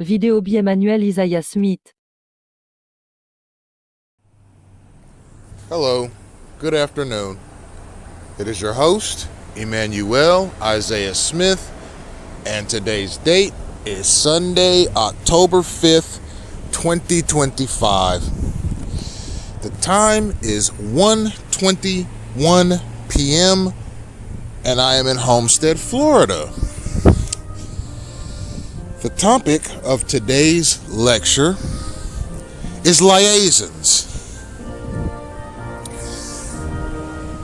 Vidéo biemanuel Isaiah Smith. Hello, good afternoon. It is your host, Emmanuel Isaiah Smith, and today's date is Sunday, October 5th, 2025. The time is 1:21 p.m., and I am in Homestead, Florida. The topic of today's lecture is liaisons.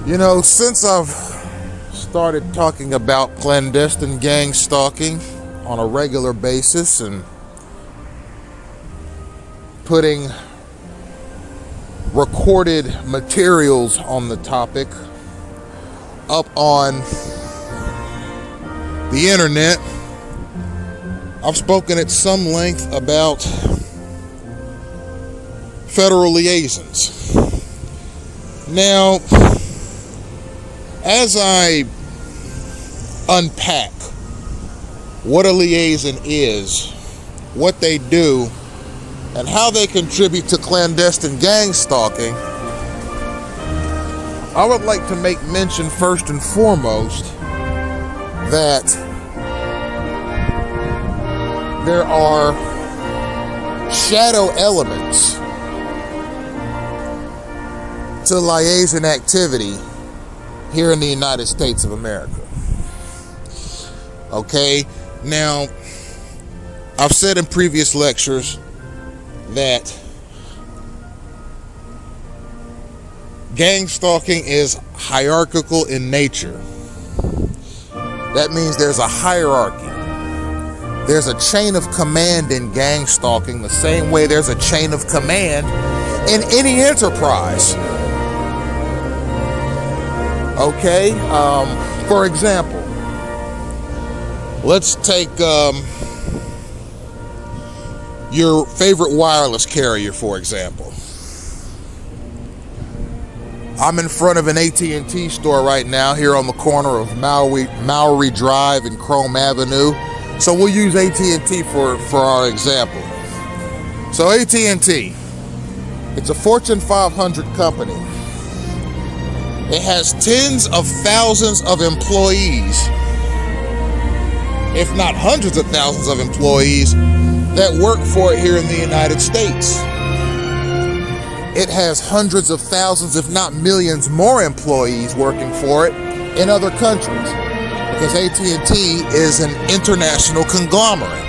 You know, since I've started talking about clandestine gang stalking on a regular basis and putting recorded materials on the topic up on the internet, I've spoken at some length about federal liaisons. Now, as I unpack what a liaison is, what they do, and how they contribute to clandestine gang stalking, I would like to make mention first and foremost that there are shadow elements to liaison activity here in the United States of America. Okay, now, I've said in previous lectures that gang stalking is hierarchical in nature. That means there's a hierarchy. There's a chain of command in gang stalking, the same way there's a chain of command in any enterprise. Okay, for example, let's take your favorite wireless carrier, for example. I'm in front of an AT&T store right now here on the corner of Maury Drive and Chrome Avenue. So we'll use AT&T for our example. So AT&T, it's a Fortune 500 company. It has tens of thousands of employees, if not hundreds of thousands of employees that work for it here in the United States. It has hundreds of thousands, if not millions, more employees working for it in other countries, because AT&T is an international conglomerate.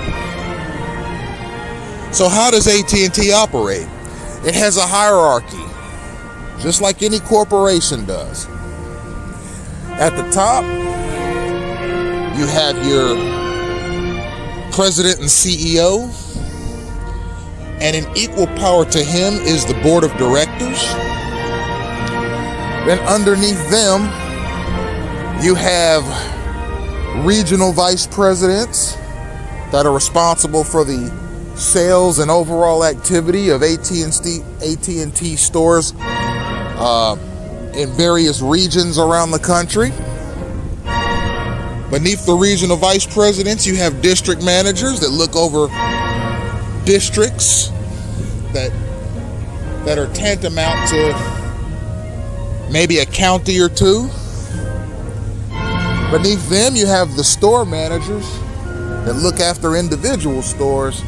So how does AT&T operate? It has a hierarchy, just like any corporation does. At the top, you have your president and CEO, and in equal power to him is the board of directors. Then underneath them, you have regional vice presidents that are responsible for the sales and overall activity of AT&T stores in various regions around the country. Beneath the regional vice presidents, you have district managers that look over districts that are tantamount to maybe a county or two. Beneath them, you have the store managers that look after individual stores.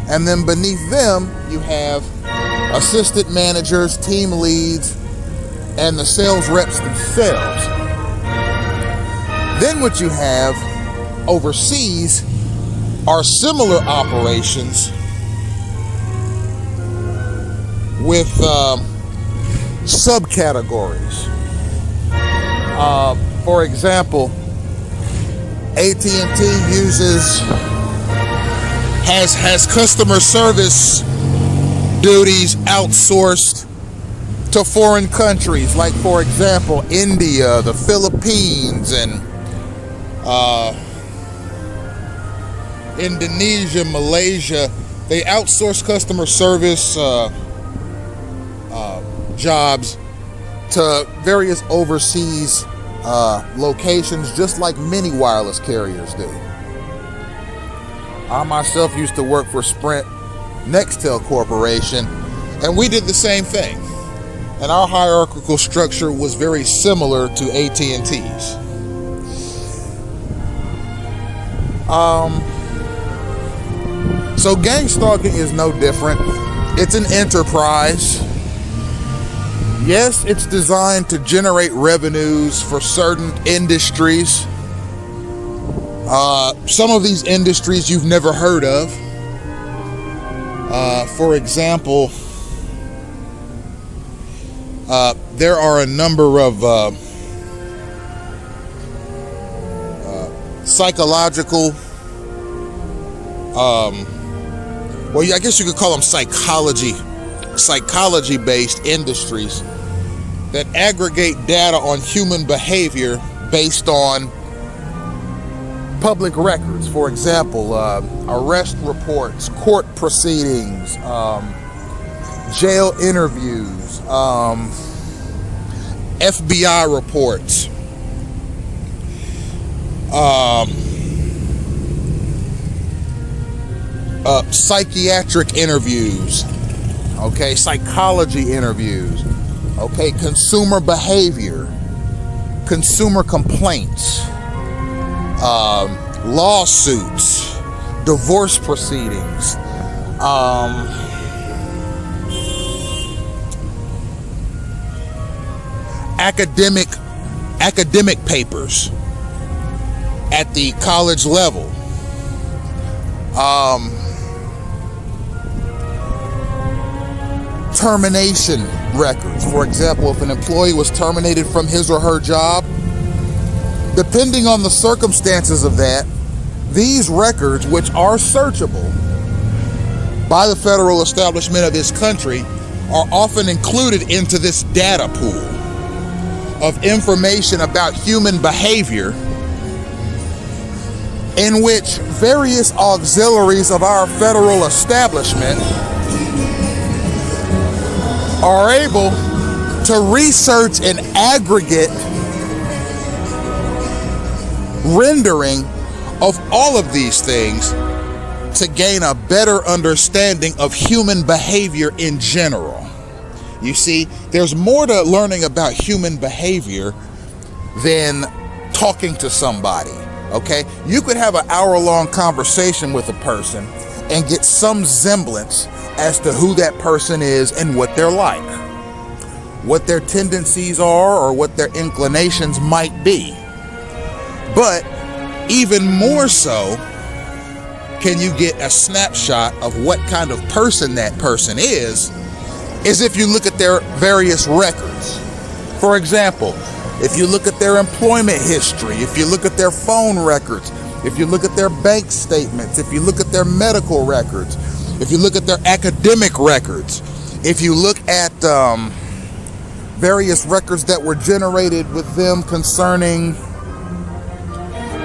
And then beneath them, you have assistant managers, team leads, and the sales reps themselves. Then what you have overseas are similar operations with subcategories. For example, AT&T has customer service duties outsourced to foreign countries, like, for example, India, the Philippines, and Indonesia, Malaysia. They outsource customer service jobs to various overseas locations, just like many wireless carriers do. I myself used to work for Sprint Nextel Corporation, and we did the same thing. And our hierarchical structure was very similar to AT&T's. So gang-stalking is no different. It's an enterprise. Yes, it's designed to generate revenues for certain industries. Some of these industries you've never heard of. For example, there are a number of psychological, well, I guess you could call them psychology-based industries that aggregate data on human behavior based on public records. For example, arrest reports, court proceedings, jail interviews, FBI reports, psychiatric interviews, okay, psychology interviews, okay, consumer behavior, consumer complaints, lawsuits, divorce proceedings, academic papers at the college level, termination records. For example, if an employee was terminated from his or her job, depending on the circumstances of that, these records, which are searchable by the federal establishment of this country, are often included into this data pool of information about human behavior, in which various auxiliaries of our federal establishment are able to research an aggregate rendering of all of these things to gain a better understanding of human behavior in general. You see, there's more to learning about human behavior than talking to somebody, okay? You could have an hour-long conversation with a person and get some semblance as to who that person is and what they're like, what their tendencies are or what their inclinations might be. But even more so, can you get a snapshot of what kind of person that person is if you look at their various records. For example, if you look at their employment history, if you look at their phone records, if you look at their bank statements, if you look at their medical records, if you look at their academic records, if you look at various records that were generated with them concerning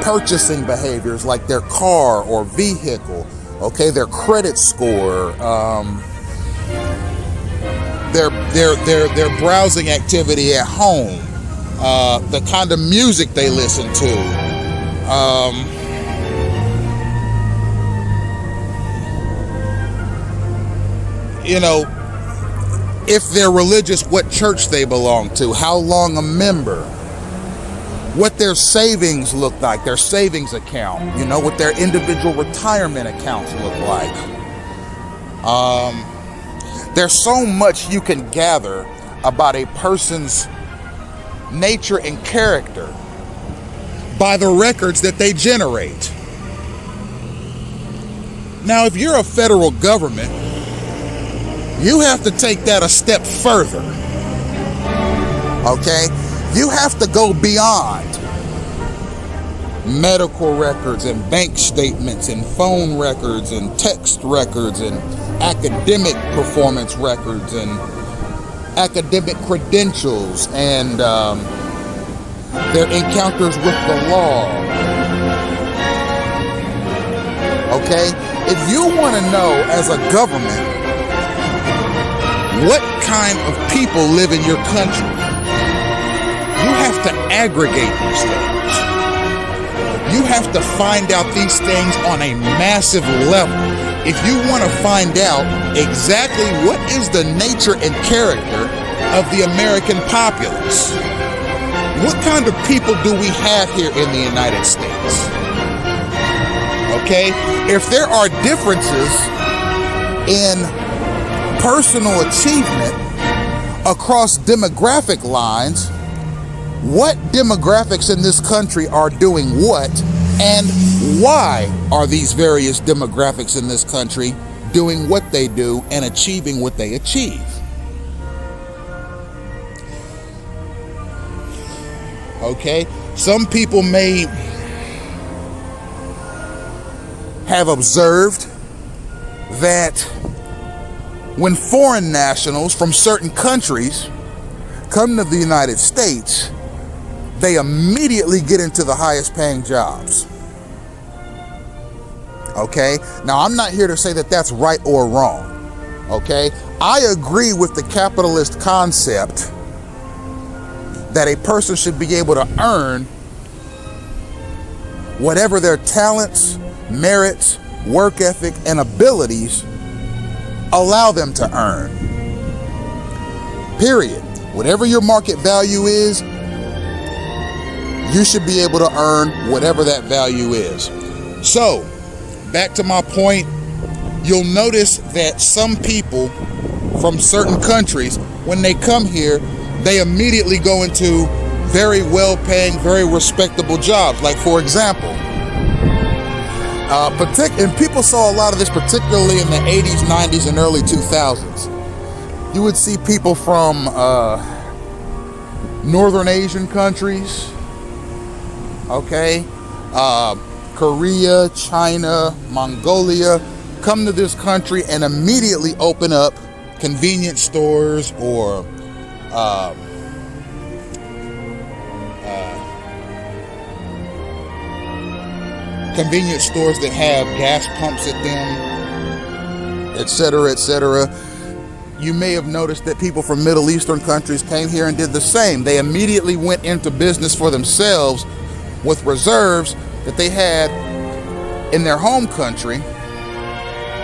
purchasing behaviors like their car or vehicle, okay, their credit score, their browsing activity at home, the kind of music they listen to, you know, if they're religious, what church they belong to, how long a member, what their savings look like, their savings account, you know, what their individual retirement accounts look like. There's so much you can gather about a person's nature and character by the records that they generate. Now, if you're a federal government, you have to take that a step further, okay? You have to go beyond medical records and bank statements and phone records and text records and academic performance records and academic credentials and their encounters with the law. Okay? If you want to know as a government what kind of people live in your country, you have to aggregate these things. you have to find out these things on a massive level. If you want to find out exactly what is the nature and character of the American populace, what kind of people do we have here in the United States? Okay, if there are differences in personal achievement across demographic lines, what demographics in this country are doing what, and why are these various demographics in this country doing what they do and achieving what they achieve? Okay, some people may have observed that when foreign nationals from certain countries come to the United States, they immediately get into the highest paying jobs. Okay, now I'm not here to say that that's right or wrong. Okay, I agree with the capitalist concept that a person should be able to earn whatever their talents, merits, work ethic, and abilities allow them to earn. Period. Whatever your market value is, you should be able to earn whatever that value is. So, back to my point, you'll notice that some people from certain countries, when they come here, they immediately go into very well-paying, very respectable jobs. Like, for example, and people saw a lot of this particularly in the 80s, 90s, and early 2000s. You would see people from Northern Asian countries, okay, Korea, China, Mongolia, come to this country and immediately open up convenience stores or convenience stores that have gas pumps at them, etc., etc. You may have noticed that people from Middle Eastern countries came here and did the same. They immediately went into business for themselves with reserves that they had in their home country,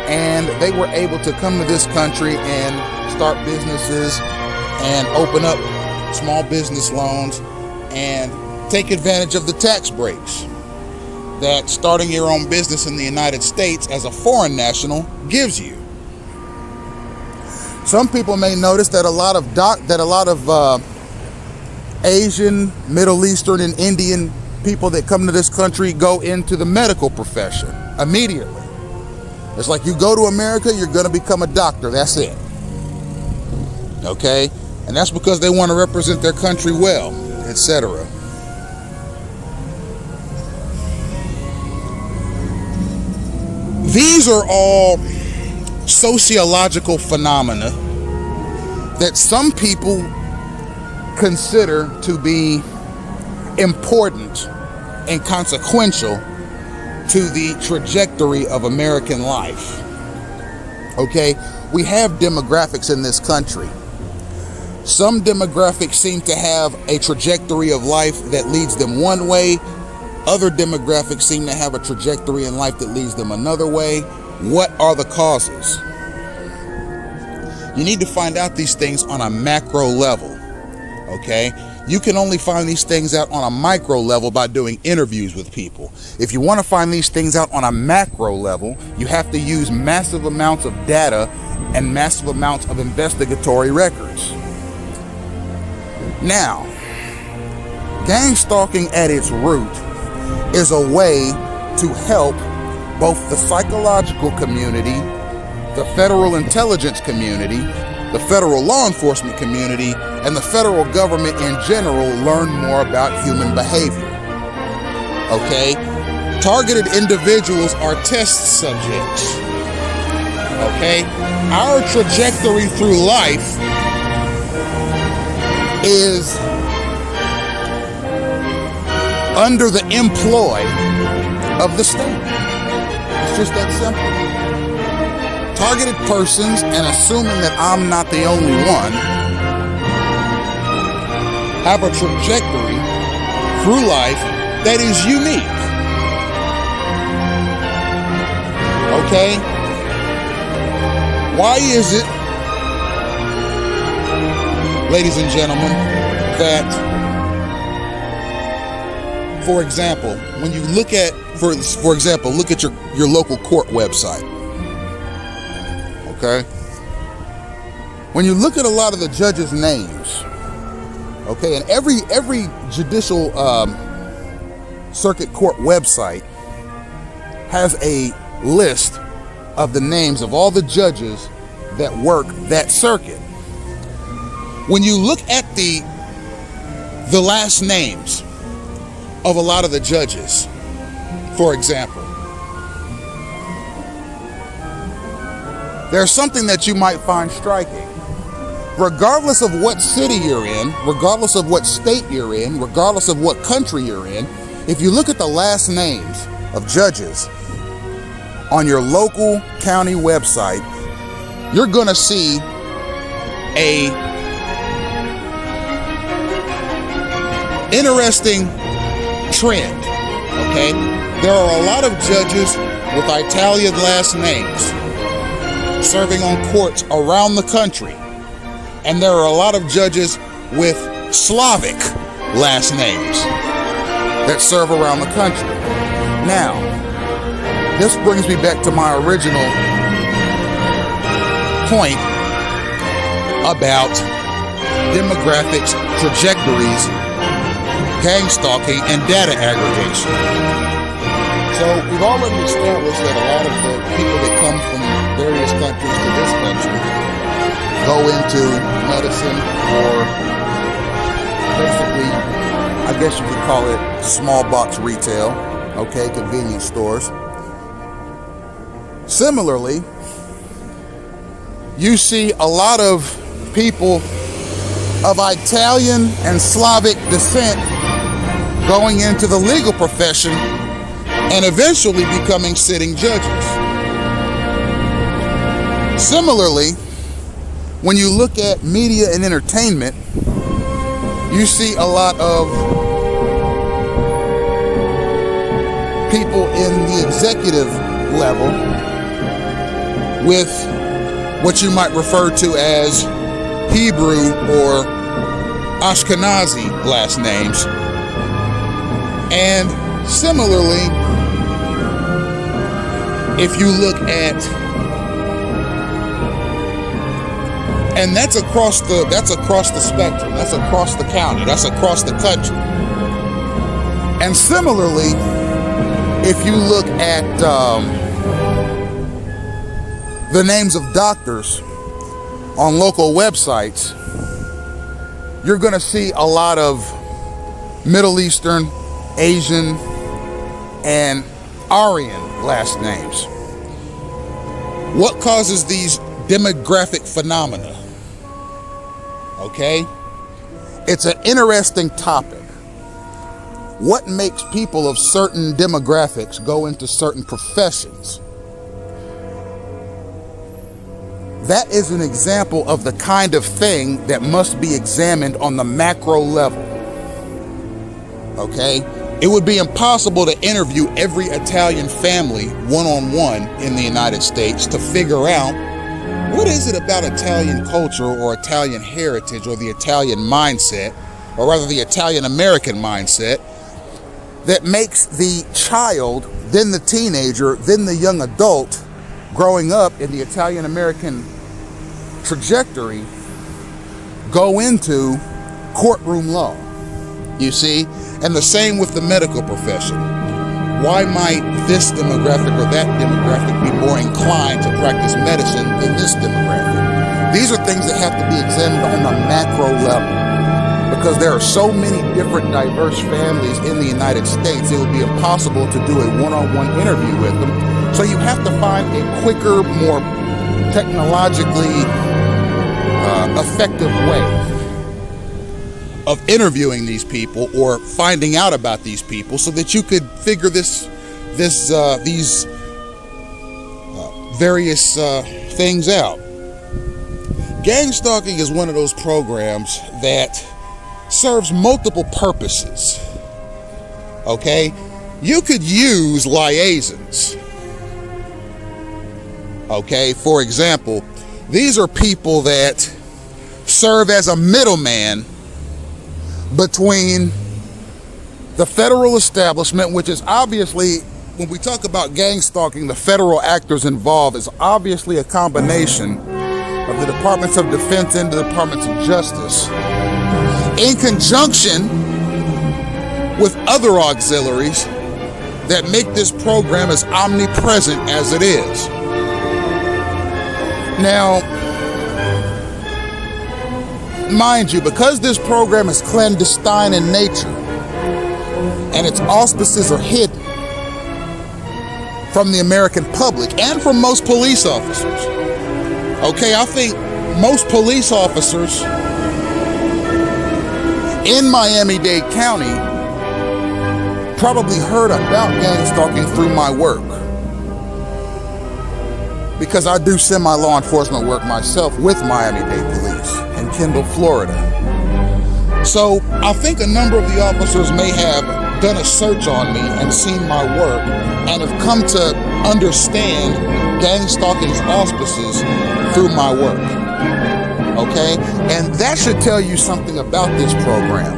and they were able to come to this country and start businesses and open up small business loans and take advantage of the tax breaks that starting your own business in the United States as a foreign national gives you. Some people may notice that a lot of Asian, Middle Eastern, and Indian people that come to this country go into the medical profession immediately. It's like you go to America, you're going to become a doctor. That's it. Okay? And that's because they want to represent their country well, etc. These are all sociological phenomena that some people consider to be important and consequential to the trajectory of American life. Okay, we have demographics in this country. Some demographics seem to have a trajectory of life that leads them one way. Other demographics seem to have a trajectory in life that leads them another way. What are the causes? You need to find out these things on a macro level, okay? You can only find these things out on a micro level by doing interviews with people. If you want to find these things out on a macro level, you have to use massive amounts of data and massive amounts of investigatory records. Now, gang stalking at its root is a way to help both the psychological community, the federal intelligence community, the federal law enforcement community, and the federal government in general learn more about human behavior. Okay? Targeted individuals are test subjects. Okay? Our trajectory through life is under the employ of the state. It's just that simple. Targeted persons, and assuming that I'm not the only one, have a trajectory through life that is unique. Okay? Why is it, ladies and gentlemen, that, for example, when you look at, for example, look at your local court website. Okay? When you look at a lot of the judges' names, okay, and every judicial circuit court website has a list of the names of all the judges that work that circuit. When you look at the last names of a lot of the judges, for example, there's something that you might find striking. Regardless of what city you're in, regardless of what state you're in, regardless of what country you're in, if you look at the last names of judges on your local county website, you're gonna see a interesting trend, okay? There are a lot of judges with Italian last names serving on courts around the country. And there are a lot of judges with Slavic last names that serve around the country. Now, this brings me back to my original point about demographics, trajectories, gang-stalking, and data aggregation. So we've already established that a lot of the people that come from various countries to this country go into medicine, or basically, I guess you could call it small box retail, okay, convenience stores. Similarly, you see a lot of people of Italian and Slavic descent going into the legal profession and eventually becoming sitting judges. Similarly, when you look at media and entertainment, you see a lot of people in the executive level with what you might refer to as Hebrew or Ashkenazi last names. And similarly, if you look at, and that's across the spectrum, that's across the county, that's across the country. And similarly, if you look at the names of doctors on local websites, you're going to see a lot of Middle Eastern, Asian, and Aryan last names. What causes these demographic phenomena? Okay? It's an interesting topic. What makes people of certain demographics go into certain professions? That is an example of the kind of thing that must be examined on the macro level. Okay? It would be impossible to interview every Italian family one-on-one in the United States to figure out what is it about Italian culture or Italian heritage or the Italian mindset, or rather the Italian American mindset, that makes the child, then the teenager, then the young adult growing up in the Italian American trajectory go into courtroom law. You see? And the same with the medical profession. Why might this demographic or that demographic be more inclined to practice medicine than this demographic? These are things that have to be examined on a macro level, because there are so many different diverse families in the United States, it would be impossible to do a one-on-one interview with them. So you have to find a quicker, more technologically effective way of interviewing these people or finding out about these people, so that you could figure these various things out. Gang-stalking is one of those programs that serves multiple purposes. Okay, you could use Liasons Okay, for example, these are people that serve as a middleman between the federal establishment, which is obviously, when we talk about gang stalking, the federal actors involved is obviously a combination of the Departments of Defense and the Departments of Justice, in conjunction with other auxiliaries that make this program as omnipresent as it is. Now, mind you, because this program is clandestine in nature and its auspices are hidden from the American public and from most police officers. Okay, I think most police officers in Miami-Dade County probably heard about gang stalking through my work, because I do semi-law enforcement work myself with Miami-Dade Police in Kendall, Florida. So I think a number of the officers may have done a search on me and seen my work and have come to understand gang stalking's auspices through my work. Okay? And that should tell you something about this program.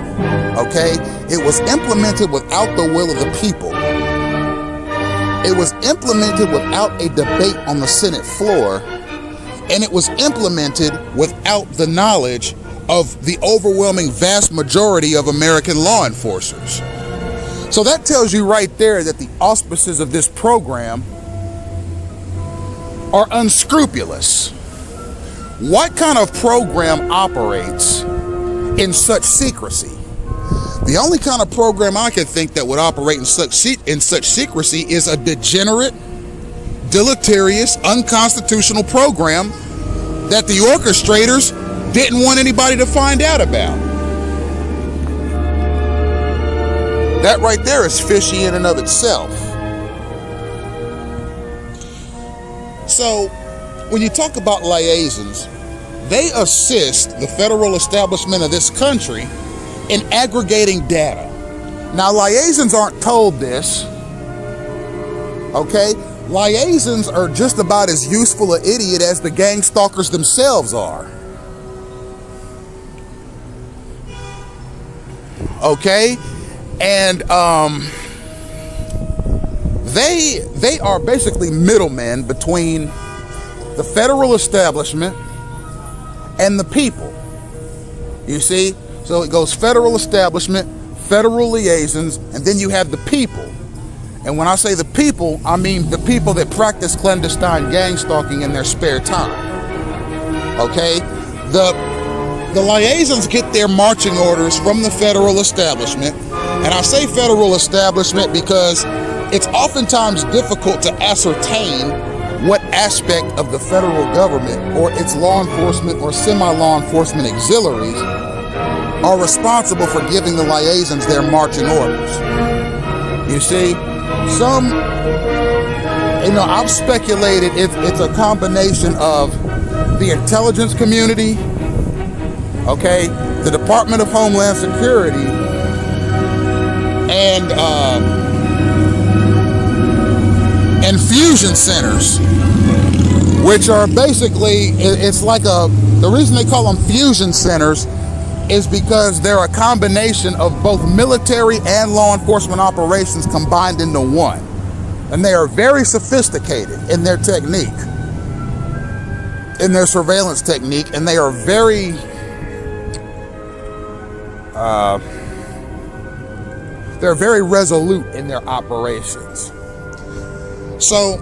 Okay? It was implemented without the will of the people. It was implemented without a debate on the Senate floor, and it was implemented without the knowledge of the overwhelming vast majority of American law enforcers. So that tells you right there that the auspices of this program are unscrupulous. What kind of program operates in such secrecy? The only kind of program I can think that would operate in such secrecy is a degenerate, deleterious, unconstitutional program that the orchestrators didn't want anybody to find out about. That right there is fishy in and of itself. So, when you talk about liaisons, they assist the federal establishment of this country in aggregating data. Now, liaisons aren't told this, okay? Liaisons are just about as useful an idiot as the gang stalkers themselves are. Okay? And they are basically middlemen between the federal establishment and the people. You see? So it goes federal establishment, federal liaisons, and then you have the people. And when I say the people, I mean the people that practice clandestine gang stalking in their spare time. Okay? The liaisons get their marching orders from the federal establishment. And I say federal establishment because it's oftentimes difficult to ascertain what aspect of the federal government or its law enforcement or semi-law enforcement auxiliaries are responsible for giving the liaisons their marching orders. You see, I've speculated it's a combination of the intelligence community, okay, the Department of Homeland Security, and fusion centers, which are basically, the reason they call them fusion centers is because they're a combination of both military and law enforcement operations combined into one. And they are very sophisticated in their technique, in their surveillance technique, and they are very they're very resolute in their operations. So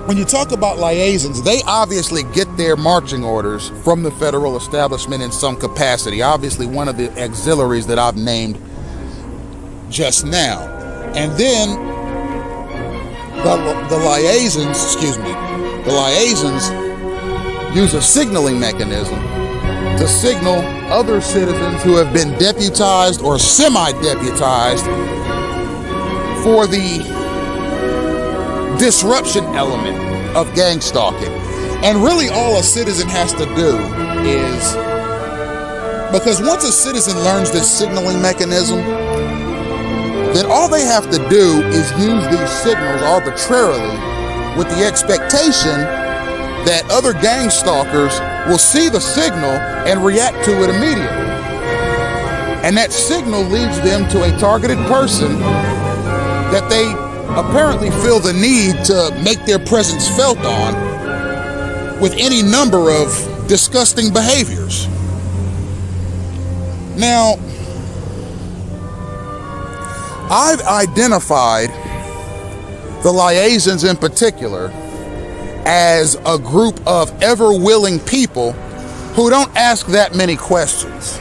when you talk about liaisons, they obviously get their marching orders from the federal establishment in some capacity. Obviously, one of the auxiliaries that I've named just now. And then the liaisons use a signaling mechanism to signal other citizens who have been deputized or semi-deputized for the disruption element of gang stalking. And really all a citizen has to do is, because once a citizen learns this signaling mechanism, then all they have to do is use these signals arbitrarily with the expectation that other gang stalkers will see the signal and react to it immediately. And that signal leads them to a targeted person that they apparently feel the need to make their presence felt on with any number of disgusting behaviors. Now, I've identified the Liasons in particular as a group of ever-willing people who don't ask that many questions,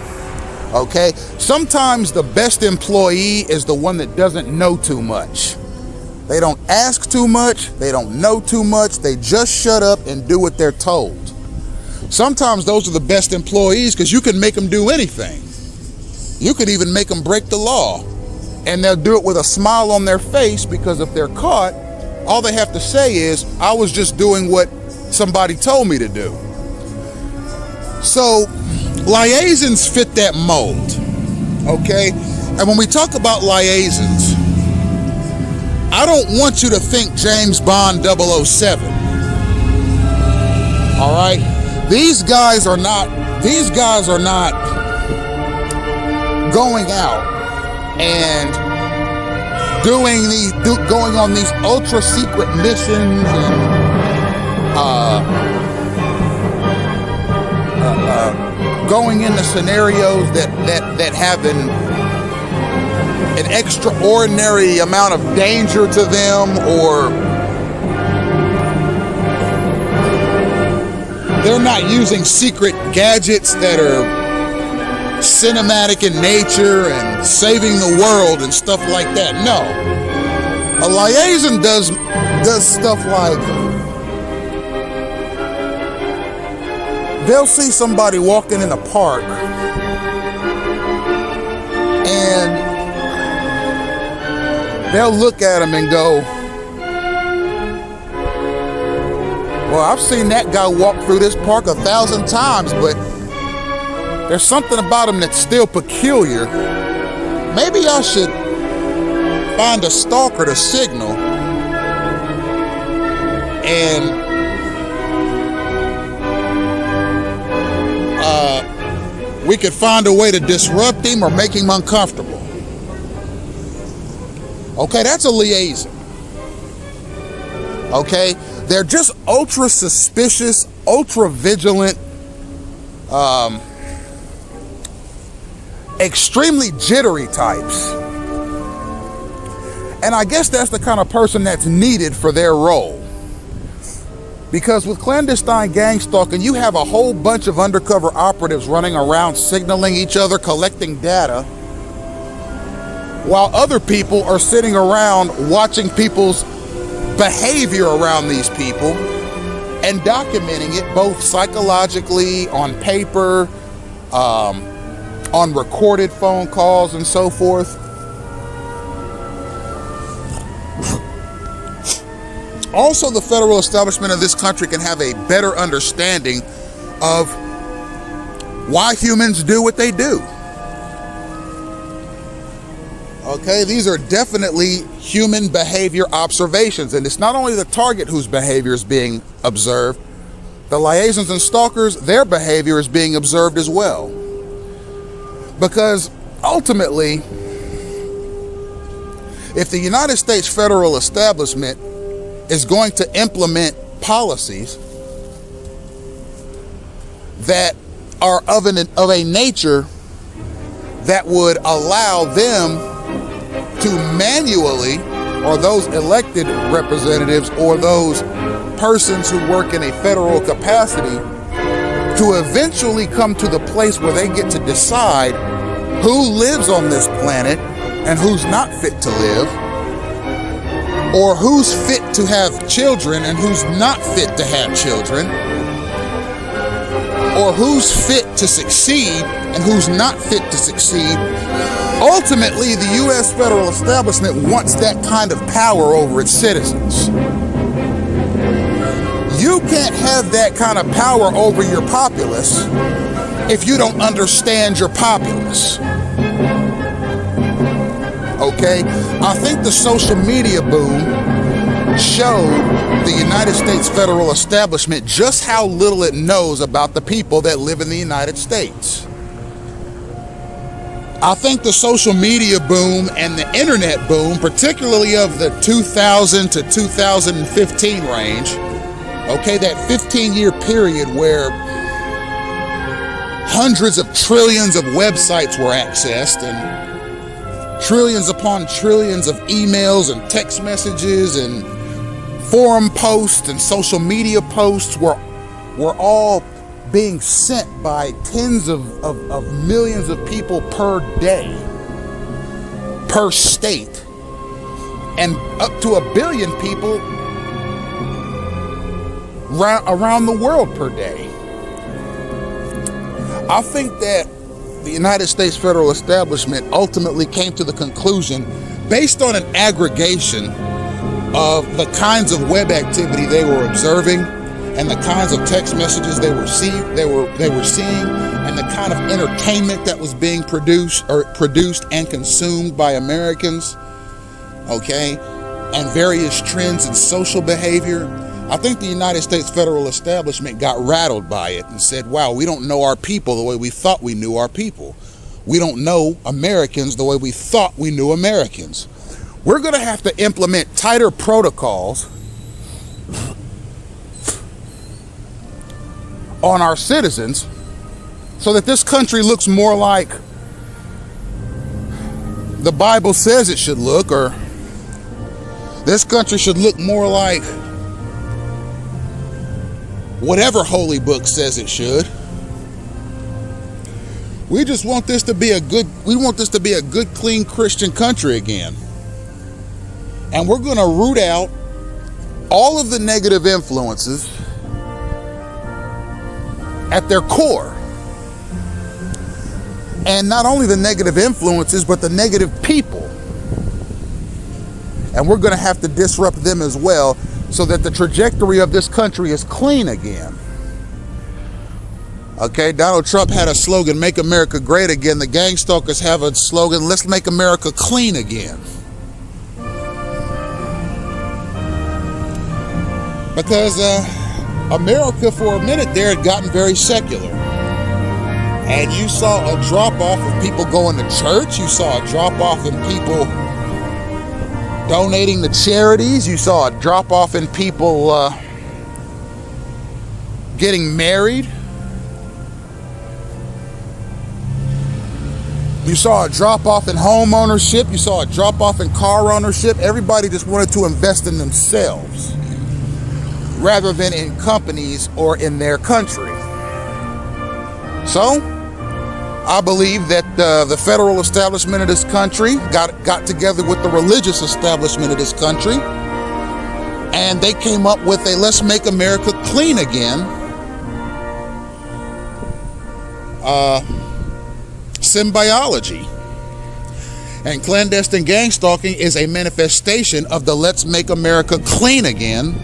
okay? Sometimes the best employee is the one that doesn't know too much. They don't ask too much, they don't know too much, they just shut up and do what they're told. Sometimes those are the best employees because you can make them do anything. You could even make them break the law, and they'll do it with a smile on their face, because if they're caught, all they have to say is, I was just doing what somebody told me to do. So liaisons fit that mold, okay? And when we talk about liaisons, I don't want you to think James Bond 007. All right? These guys are not going out and going on these ultra secret missions and going into scenarios that have an extraordinary amount of danger to them, or they're not using secret gadgets that are cinematic in nature and saving the world and stuff like that. No. A liaison does stuff like, they'll see somebody walking in a park and they'll look at him and go, well, I've seen that guy walk through this park 1,000 times, but there's something about him that's still peculiar. Maybe I should find a stalker to signal, and we could find a way to disrupt him or make him uncomfortable. Okay, that's a liaison. Okay, they're just ultra suspicious, ultra vigilant, extremely jittery types. And I guess that's the kind of person that's needed for their role. Because with clandestine gang stalking, you have a whole bunch of undercover operatives running around signaling each other, collecting data, while other people are sitting around watching people's behavior around these people and documenting it both psychologically, on paper, on recorded phone calls and so forth. Also, the federal establishment of this country can have a better understanding of why humans do what they do. Okay, these are definitely human behavior observations, and it's not only the target whose behavior is being observed, the liaisons and stalkers, their behavior is being observed as well. Because ultimately, if the United States federal establishment is going to implement policies that are of a nature that would allow them to manually, or those elected representatives or those persons who work in a federal capacity, to eventually come to the place where they get to decide who lives on this planet and who's not fit to live, or who's fit to have children and who's not fit to have children, or who's fit to succeed and who's not fit to succeed. Ultimately, the U.S. federal establishment wants that kind of power over its citizens. You can't have that kind of power over your populace if you don't understand your populace. Okay? I think the social media boom showed the United States federal establishment just how little it knows about the people that live in the United States. I think the social media boom and the internet boom, particularly of the 2000 to 2015 range, okay, that 15-year period where hundreds of trillions of websites were accessed and trillions upon trillions of emails and text messages and forum posts and social media posts were all being sent by tens of millions of people per day, per state, and up to 1 billion people around the world per day. I think that the United States federal establishment ultimately came to the conclusion, based on an aggregation of the kinds of web activity they were observing and the kinds of text messages they were seeing, and the kind of entertainment that was being produced and consumed by Americans, okay, and various trends in social behavior. I think the United States federal establishment got rattled by it and said, wow, we don't know our people the way we thought we knew our people. We don't know Americans the way we thought we knew Americans. We're going to have to implement tighter protocols on our citizens so that this country looks more like the Bible says it should look, or this country should look more like whatever holy book says it should. We just want this to be a good clean Christian country again. And we're going to root out all of the negative influences at their core. And not only the negative influences, but the negative people. And we're going to have to disrupt them as well, so that the trajectory of this country is clean again. Okay, Donald Trump had a slogan, "Make America Great Again." The Gang-stalkers have a slogan, "Let's make America clean again." Because America, for a minute there, had gotten very secular. And you saw a drop-off of people going to church. You saw a drop-off in people donating to charities. You saw a drop-off in people getting married. You saw a drop-off in home ownership. You saw a drop-off in car ownership. Everybody just wanted to invest in themselves rather than in companies or in their country. So, I believe that the federal establishment of this country got together with the religious establishment of this country, and they came up with a "Let's Make America Clean Again" symbology. And clandestine gang stalking is a manifestation of the "Let's Make America Clean Again"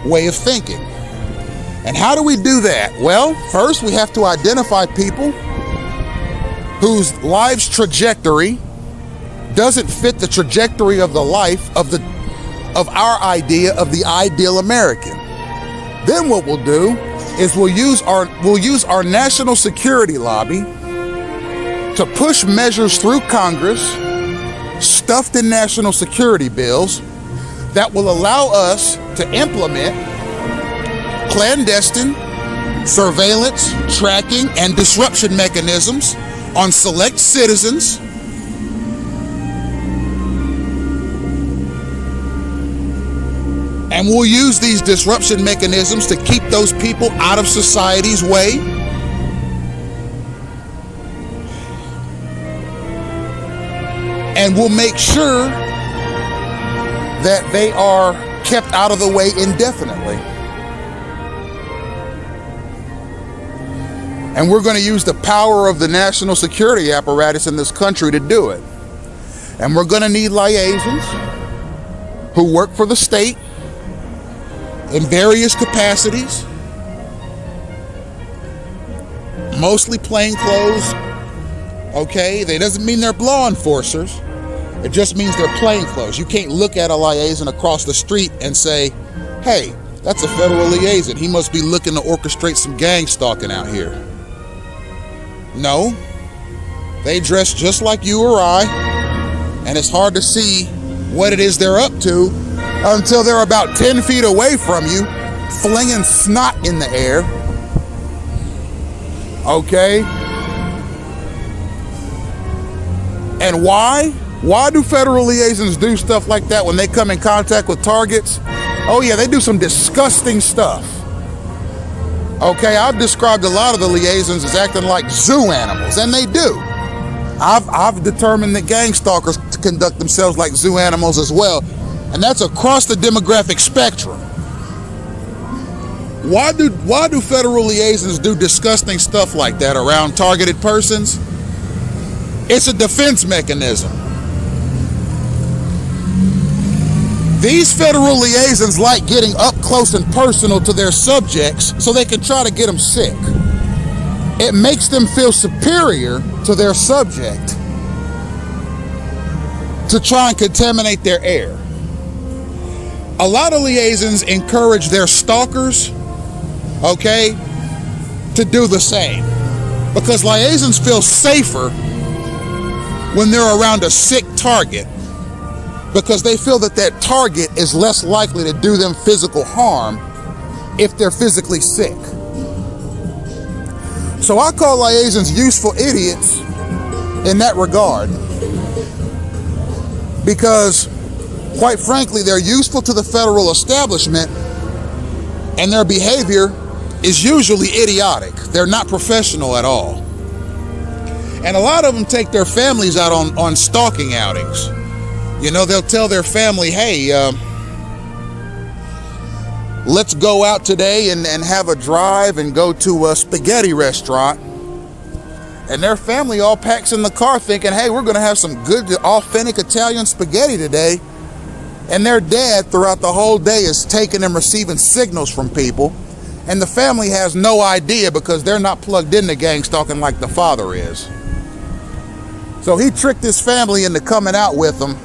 way of thinking. And how do we do that? Well, first we have to identify people whose life's trajectory doesn't fit the trajectory of the life of our idea of the ideal American. Then what we'll do is we'll use our national security lobby to push measures through Congress, stuffed in national security bills, that will allow us to implement clandestine surveillance, tracking, and disruption mechanisms on select citizens, and we'll use these disruption mechanisms to keep those people out of society's way. And we'll make sure that they are kept out of the way indefinitely. And we're going to use the power of the national security apparatus in this country to do it. And we're going to need liaisons who work for the state in various capacities, mostly plainclothes. Okay, that doesn't mean they're law enforcers. It just means they're plainclothes. You can't look at a liaison across the street and say, hey, that's a federal liaison. He must be looking to orchestrate some gang stalking out here. No, they dress just like you or I, and it's hard to see what it is they're up to until they're about 10 feet away from you, flinging snot in the air. Okay? And why? Why do federal liaisons do stuff like that when they come in contact with targets? Oh yeah, they do some disgusting stuff. Okay, I've described a lot of the liaisons as acting like zoo animals, and they do. I've determined that gang stalkers conduct themselves like zoo animals as well, and that's across the demographic spectrum. Why do federal liaisons do disgusting stuff like that around targeted persons? It's a defense mechanism. These federal liaisons like getting up close and personal to their subjects so they can try to get them sick. It makes them feel superior to their subject to try and contaminate their air. A lot of liaisons encourage their stalkers, okay, to do the same, because liaisons feel safer when they're around a sick target, because they feel that that target is less likely to do them physical harm if they're physically sick. So I call liaisons useful idiots in that regard, because quite frankly, they're useful to the federal establishment, and their behavior is usually idiotic. They're not professional at all. And a lot of them take their families out on stalking outings. You know, they'll tell their family, hey, let's go out today and have a drive and go to a spaghetti restaurant. And their family all packs in the car thinking, hey, we're gonna have some good, authentic Italian spaghetti today. And their dad throughout the whole day is taking and receiving signals from people. And the family has no idea because they're not plugged into gang stalking like the father is. So he tricked his family into coming out with him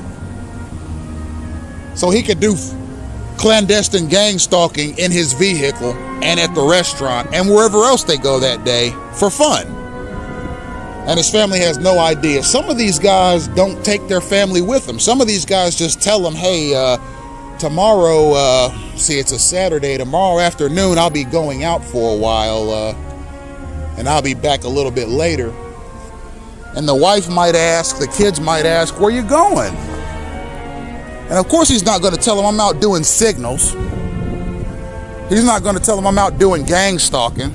so he could do clandestine gang stalking in his vehicle and at the restaurant and wherever else they go that day for fun. And his family has no idea. Some of these guys don't take their family with them. Some of these guys just tell them, hey, tomorrow, see, it's a Saturday, tomorrow afternoon I'll be going out for a while and I'll be back a little bit later. And the wife might ask, the kids might ask, where you going? And of course he's not going to tell them I'm out doing signals. He's not going to tell them I'm out doing gang stalking.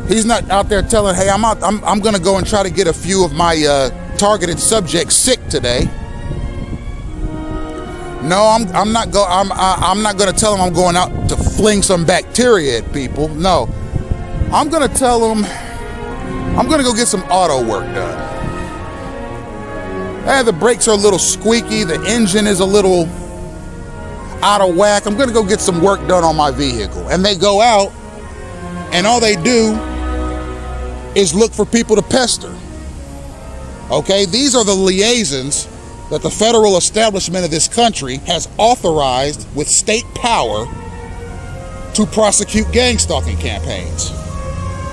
He's not out there telling, hey, I'm going to go and try to get a few of my targeted subjects sick today. No, I'm not going to tell them I'm going out to fling some bacteria at people. No, I'm going to tell them I'm going to go get some auto work done. The brakes are a little squeaky. The engine is a little out of whack. I'm going to go get some work done on my vehicle. And they go out and all they do is look for people to pester. Okay, these are the liaisons that the federal establishment of this country has authorized with state power to prosecute gang stalking campaigns.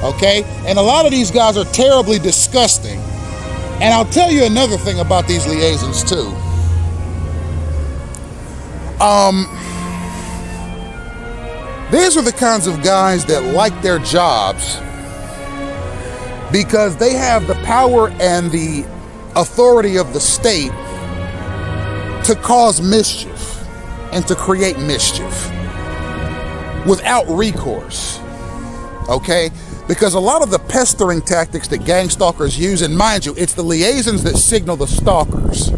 Okay, and a lot of these guys are terribly disgusting. And I'll tell you another thing about these liaisons too. These are the kinds of guys that like their jobs because they have the power and the authority of the state to cause mischief and to create mischief without recourse. Okay? Because a lot of the pestering tactics that gang stalkers use, and mind you, it's the liaisons that signal the stalkers.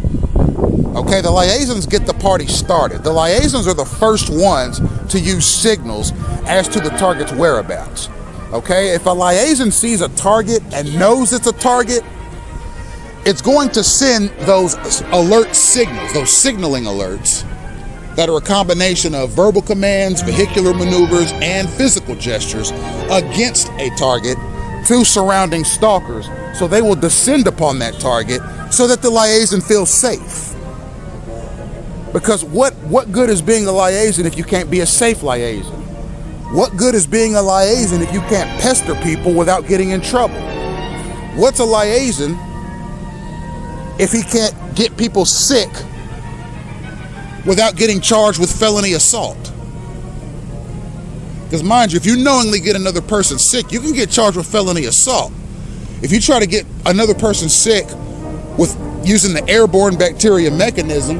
Okay, the liaisons get the party started. The liaisons are the first ones to use signals as to the target's whereabouts. Okay, if a liaison sees a target and knows it's a target, it's going to send those alert signals, those signaling alerts that are a combination of verbal commands, vehicular maneuvers, and physical gestures against a target to surrounding stalkers. So they will descend upon that target so that the liaison feels safe. Because what good is being a liaison if you can't be a safe liaison? What good is being a liaison if you can't pester people without getting in trouble? What's a liaison if he can't get people sick without getting charged with felony assault? Because mind you, if you knowingly get another person sick, you can get charged with felony assault. If you try to get another person sick with using the airborne bacteria mechanism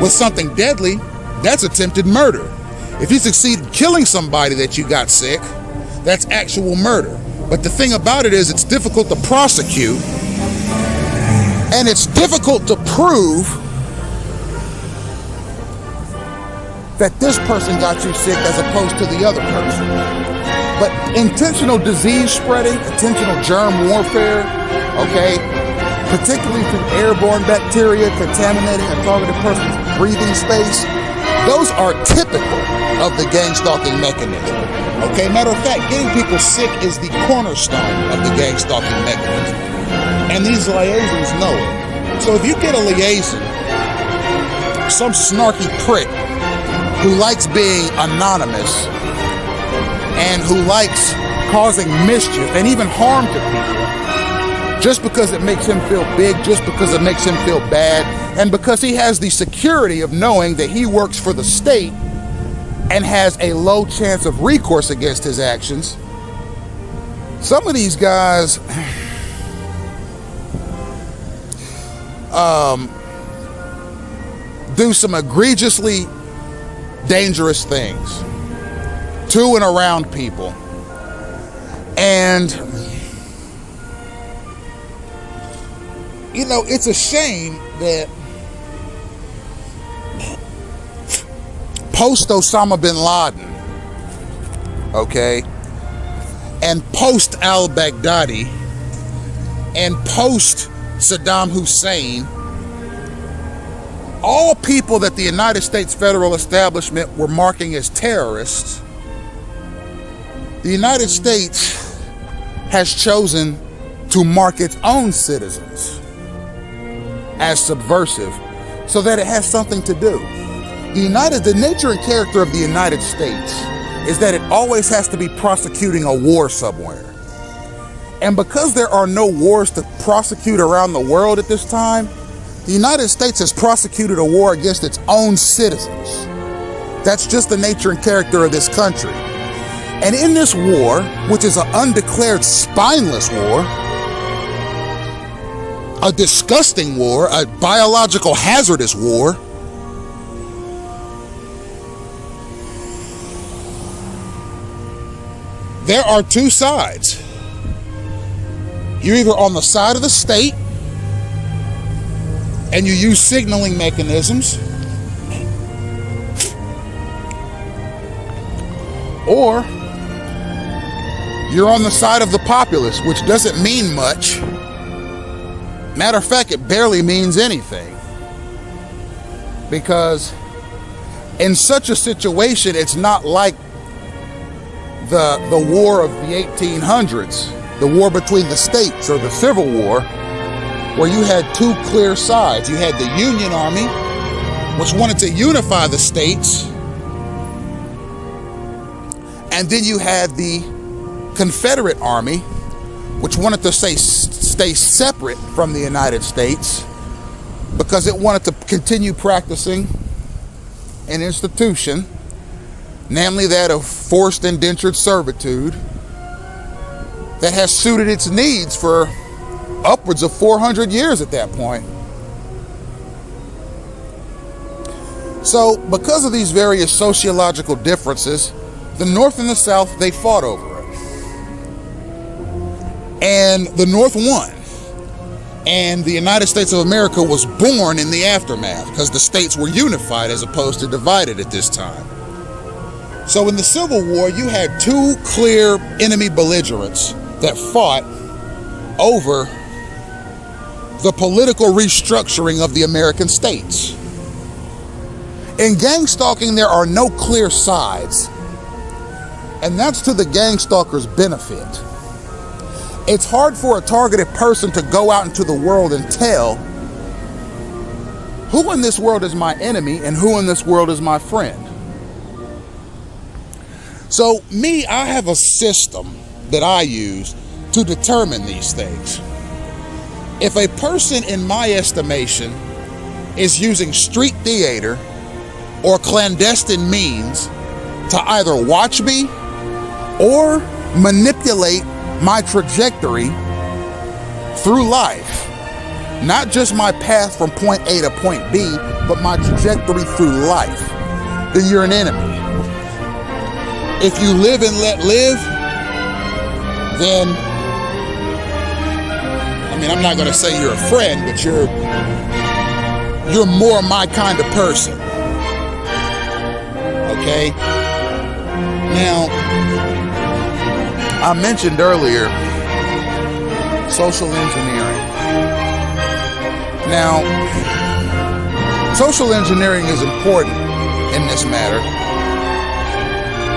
with something deadly, that's attempted murder. If you succeed in killing somebody that you got sick, that's actual murder. But the thing about it is, it's difficult to prosecute, and it's difficult to prove that this person got you sick as opposed to the other person. But intentional disease spreading, intentional germ warfare, okay, particularly through airborne bacteria contaminating a targeted person's breathing space, those are typical of the gang-stalking mechanism. Okay, matter of fact, getting people sick is the cornerstone of the gang-stalking mechanism. And these liaisons know it. So if you get a liaison, some snarky prick who likes being anonymous and who likes causing mischief and even harm to people, just because it makes him feel big, just because it makes him feel bad, and because he has the security of knowing that he works for the state and has a low chance of recourse against his actions, some of these guys do some egregiously dangerous things to and around people. And you know, it's a shame that post Osama bin Laden, okay, and post al-Baghdadi, and post Saddam Hussein, all people that the United States federal establishment were marking as terrorists, the United States has chosen to mark its own citizens as subversive so that it has something to do. The nature and character of the United States is that it always has to be prosecuting a war somewhere. And because there are no wars to prosecute around the world at this time, the United States has prosecuted a war against its own citizens. That's just the nature and character of this country. And in this war, which is an undeclared spineless war, a disgusting war, a biological hazardous war, there are two sides. You're either on the side of the state and you use signaling mechanisms, or you're on the side of the populace, which doesn't mean much. Matter of fact, it barely means anything. Because in such a situation, it's not like the war of the 1800s, the war between the states, or the Civil War, where you had two clear sides. You had the Union Army, which wanted to unify the states, and then you had the Confederate Army, which wanted to stay separate from the United States because it wanted to continue practicing an institution, namely that of forced indentured servitude, that has suited its needs for upwards of 400 years at that point. So, because of these various sociological differences, the North and the South, they fought over it. And the North won. And the United States of America was born in the aftermath because the states were unified as opposed to divided at this time. So in the Civil War, you had two clear enemy belligerents that fought over the political restructuring of the American states. In gang-stalking, there are no clear sides, and that's to the gang-stalker's benefit. It's hard for a targeted person to go out into the world and tell who in this world is my enemy and who in this world is my friend. So me, I have a system that I use to determine these things. If a person, in my estimation, is using street theater or clandestine means to either watch me or manipulate my trajectory through life, not just my path from point A to point B, but my trajectory through life, then you're an enemy. If you live and let live, then, I mean, I'm not gonna say you're a friend, but you're more my kind of person, okay? Now, I mentioned earlier social engineering. Now, social engineering is important in this matter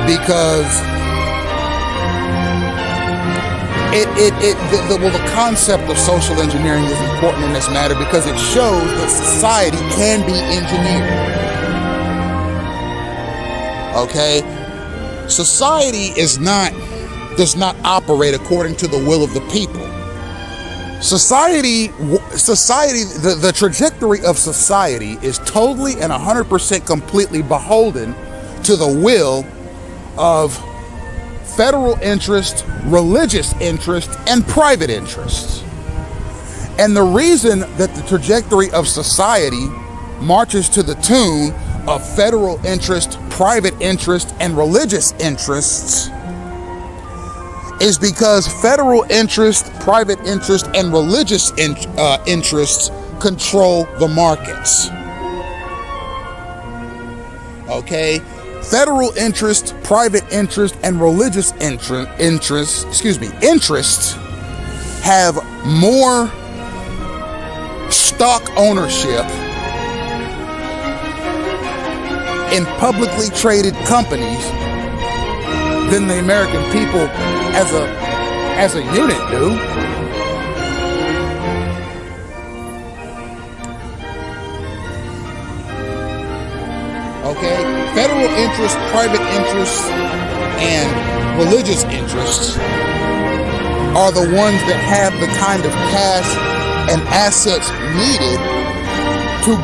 because the concept of social engineering is important in this matter because it shows that society can be engineered. Okay? Society does not operate according to the will of the people. Society, the trajectory of society is totally and 100% completely beholden to the will of federal interest, religious interest, and private interests. And the reason that the trajectory of society marches to the tune of federal interest, private interest, and religious interests is because federal interest, private interest, and religious interests control the markets. Okay? Federal interest, private interest, and religious interests have more stock ownership in publicly traded companies than the American people as a unit do. Okay? Federal interests, private interests, and religious interests are the ones that have the kind of cash and assets needed to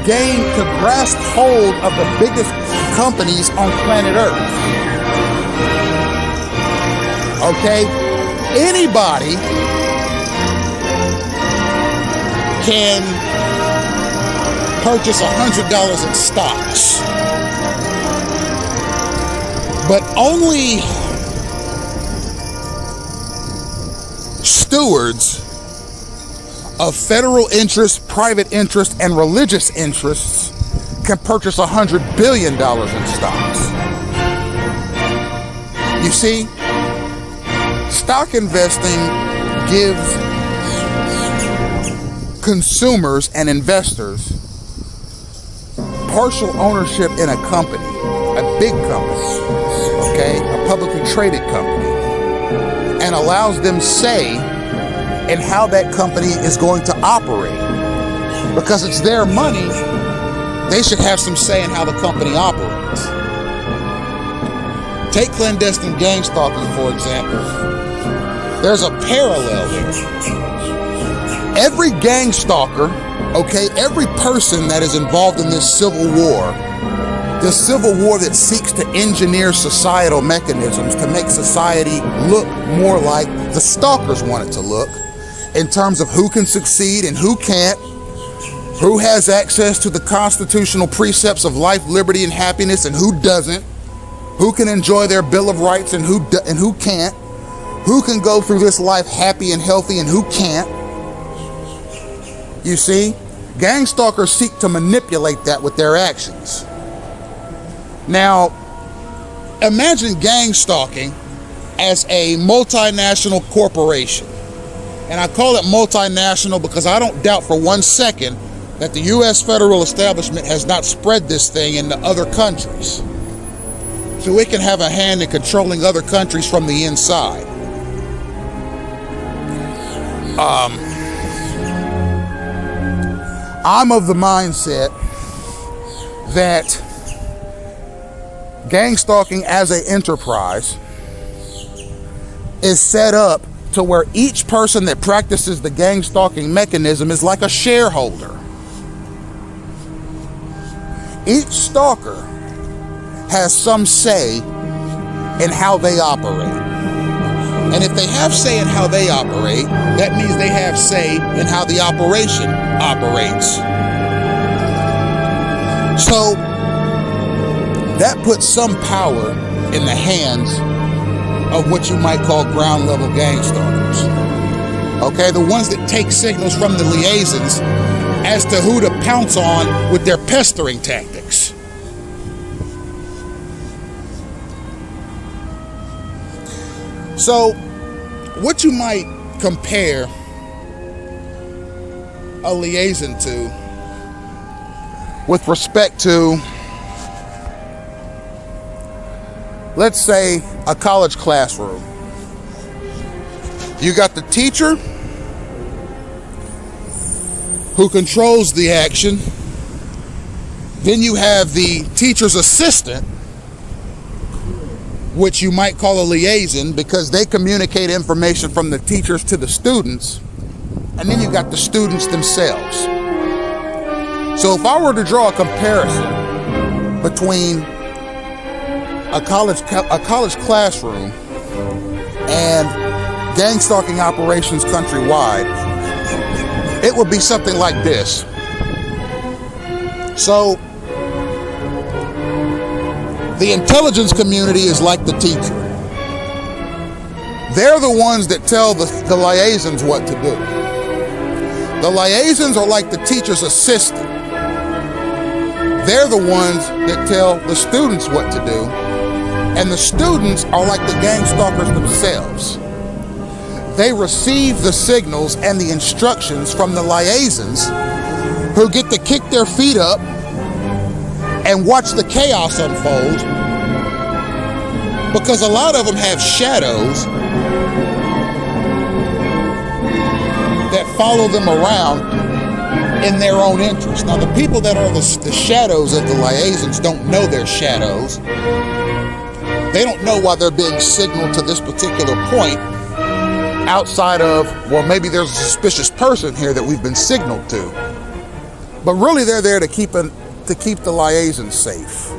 grasp hold of the biggest companies on planet Earth. Okay? Anybody can purchase $100 in stocks, but only stewards of federal interest, private interest, and religious interests can purchase $100 billion in stocks. You see, stock investing gives consumers and investors partial ownership in a company, a big company, okay, a publicly traded company, and allows them say in how that company is going to operate. Because it's their money, they should have some say in how the company operates. Take clandestine gang-stalking, for example. There's a parallel there. Every gang stalker, okay, every person that is involved in this civil war that seeks to engineer societal mechanisms to make society look more like the stalkers want it to look, in terms of who can succeed and who can't, who has access to the constitutional precepts of life, liberty, and happiness, and who doesn't, who can enjoy their Bill of Rights and who can't, who can go through this life happy and healthy and who can't. You see, gang stalkers seek to manipulate that with their actions. Now, imagine gang stalking as a multinational corporation. And I call it multinational because I don't doubt for 1 second that the U.S. federal establishment has not spread this thing into other countries. So it can have a hand in controlling other countries from the inside. I'm of the mindset that gang stalking as an enterprise is set up to where each person that practices the gang stalking mechanism is like a shareholder. Each stalker has some say in how they operate. And if they have say in how they operate, that means they have say in how the operation operates. So that puts some power in the hands of what you might call ground level gang stalkers. Okay, the ones that take signals from the liaisons as to who to pounce on with their pestering tactics. So, what you might compare a liaison to with respect to, let's say, a college classroom. You got the teacher who controls the action. Then you have the teacher's assistant, which you might call a liaison because they communicate information from the teachers to the students. And then you got the students themselves. So if I were to draw a comparison between a college classroom and gang stalking operations countrywide, it would be something like this. So the intelligence community is like the teacher. They're the ones that tell the liaisons what to do. The liaisons are like the teacher's assistant. They're the ones that tell the students what to do. And the students are like the gang stalkers themselves. They receive the signals and the instructions from the liaisons, who get to kick their feet up and watch the chaos unfold, because a lot of them have shadows that follow them around in their own interest. Now, the people that are the shadows of the liaisons don't know they're shadows. They don't know why they're being signaled to this particular point outside of, well, maybe there's a suspicious person here that we've been signaled to. But really, they're there to keep the liaisons safe.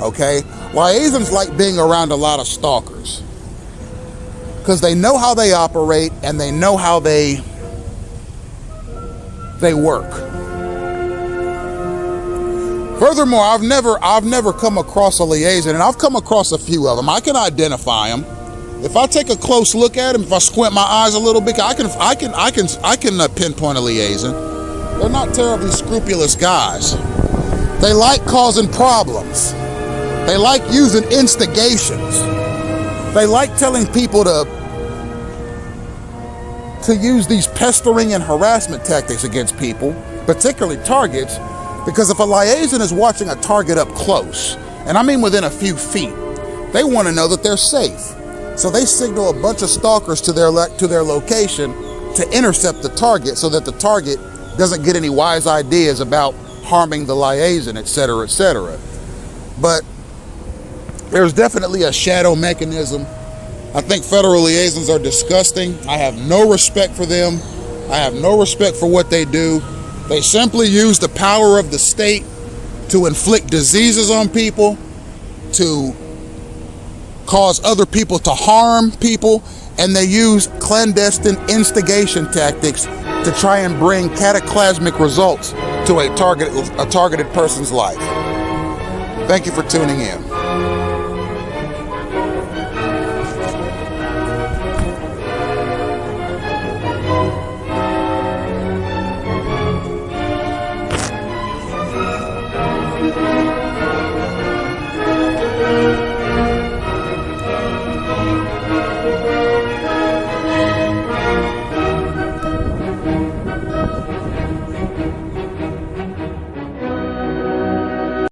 Okay? Liaisons like being around a lot of stalkers because they know how they operate and they know how they work. Furthermore, I've never come across a liaison, and I've come across a few of them. I can identify them. If I take a close look at them, if I squint my eyes a little bit, I can pinpoint a liaison. They're not terribly scrupulous guys. They like causing problems. They like using instigations. They like telling people to use these pestering and harassment tactics against people, particularly targets, because if a liaison is watching a target up close, and I mean within a few feet, they want to know that they're safe. So they signal a bunch of stalkers to their location to intercept the target so that the target doesn't get any wise ideas about harming the liaison, etc., etc. But there's definitely a shadow mechanism. I think federal liaisons are disgusting. I have no respect for them. I have no respect for what they do. They simply use the power of the state to inflict diseases on people, to cause other people to harm people, and they use clandestine instigation tactics to try and bring cataclysmic results to a targeted person's life. Thank you for tuning in.